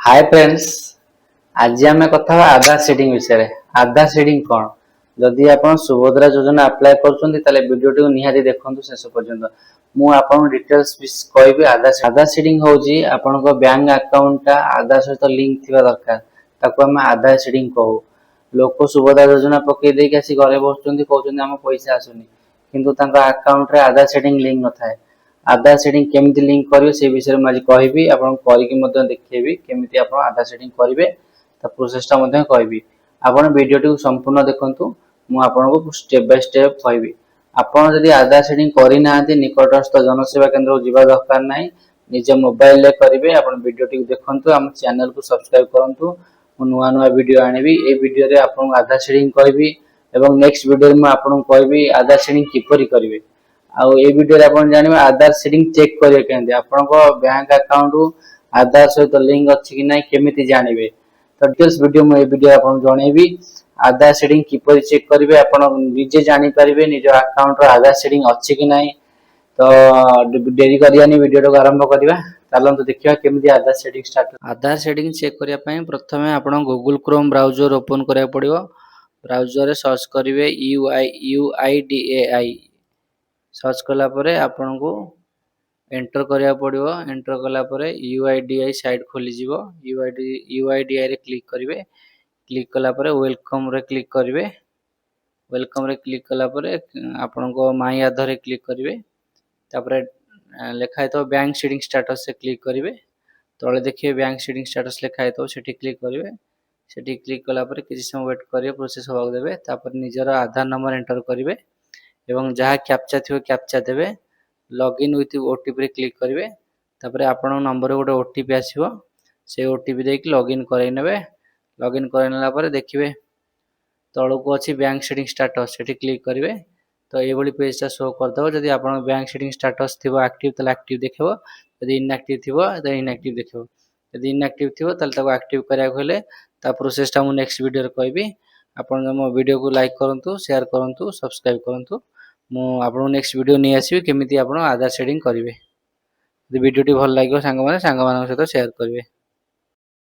Hi friends, आज आम कथा आधार सेटिंग विषय में। आधार सेटिंग कौन? जदि आप सुभद्रा योजना अप्लाई कर वीडियो निहाती देखु शेष पर्यंत मुझे डिटेल्स कहि। आधार सेटिंग हूँ आपण बैंक अकाउंट आधार सहित लिंक थी दरकार आम आधार सेटिंग कहू। लोक सुभद्रा योजना पकई देके आसी घरे बस कहते आम पैसा आसुनी किंतु अकाउंट रे आधार सेटिंग लिंक न थाए। आधार सेटिंग केमिति लिंक करिवे से विषय में आज कहबी। आपन करिकि मध्य देखेबी केमिति आपन आधार सेटिंग करिवे त प्रोसेसटा मध्य कहबी। आपन वीडियो संपूर्ण देखंतु मु आपन को स्टेप बाय स्टेप कहबी। आपन यदि आधार सेटिंग करि नाहंती निकटस्थ जनसेवा केंद्र को जीवा दरकार नाही, निज मोबाइल ले करिवे। आपन वीडियो देखंतु, हम चैनल को सब्सक्राइब करंतु। मु नुवा नुवा वीडियो आनिबी। ए वीडियो रे आपन आधार सेटिंग कहबी एवं नेक्स्ट वीडियो में आपन कहबी आधार सेटिंग किपरि करिवे। आउ ए वीडियो रे आपण जानिबे आधार सेटिंग चेक करिवे केंदे आपण को बैंक अकाउंट आधार सहित लिंक अछि कि नै केमिति जानिबे। तो डिटेल्स वीडियो में ए वीडियो आपण जणेबी। आधार सेटिंग किपरि चेक करिवे आपण निजे जानि परिबे निज अकाउंट रो आधार सेटिंग अछि कि नै। तो देरी करियानी वीडियो को आरंभ करिवा। चलंतु देखिवा केमिति आधार सेटिंग स्टार्ट। आधार सेटिंग चेक करिया पय प्रथमे आपण गूगल क्रोम ब्राउजर ओपन करिया पड़िबो। ब्राउजर रे सर्च करिवे UIDAI सर्च कला परे आपन को एंटर करिया पड़िबो। एंटर कला परे UIDAI साइट खोली जिवो। UIDAI रे क्लिक करिवे। क्लिक कला परे वेलकम रे क्लिक करिवे। वेलकम रे क्लिक कला परे आपन को माई आधार रे क्लिक करिवे। तापरे लिखा है तो बैंक सेटिंग स्टेटस से क्लिक करिवे। तळे देखिए बैंक सेटिंग स्टेटस लिखा है तो सेठी क्लिक करिवे। सेठी क्लिक कला परे किछि समय वेट करिवे, प्रोसेस होबाक देबे। तापर निजर आधार नंबर एंटर करिवे एवं जहाँ कैप्चा थी कैप्चा देवे। लॉगिन विथ ओटीपी रे क्लिक करिवे। तापर आपण नंबर गोटे ओटीपी आसीबो, से ओटीपी देके लॉगिन कराई नेबे। लॉगिन कराइला परे देखिवे तळको अछि बैंक सेटिंग स्टेटस, सेठी क्लिक करिवे। तो ए बडी पेजटा शो कर दबो। जदि आपण बैंक सेटिंग स्टेटस थिबो एक्टिव तले एक्टिव देखिबो, यदि इनएक्टिव थिबो त इनएक्टिव देखिबो। यदि इनएक्टिव थिबो तले ताको एक्टिव करिया होले ता प्रोसेसटा मु नेक्स्ट वीडियो रे कहबी। आपण मो वीडियो को लाइक करंतु, शेयर करंतु, सब्सक्राइब करंतु। मु आपन नेक्स्ट वीडियो नै आसीबे केमिति आपन आधार सेटिंग करिवे। यदि वीडियो टी भल लागियो सांग माने सहित शेयर करिवे।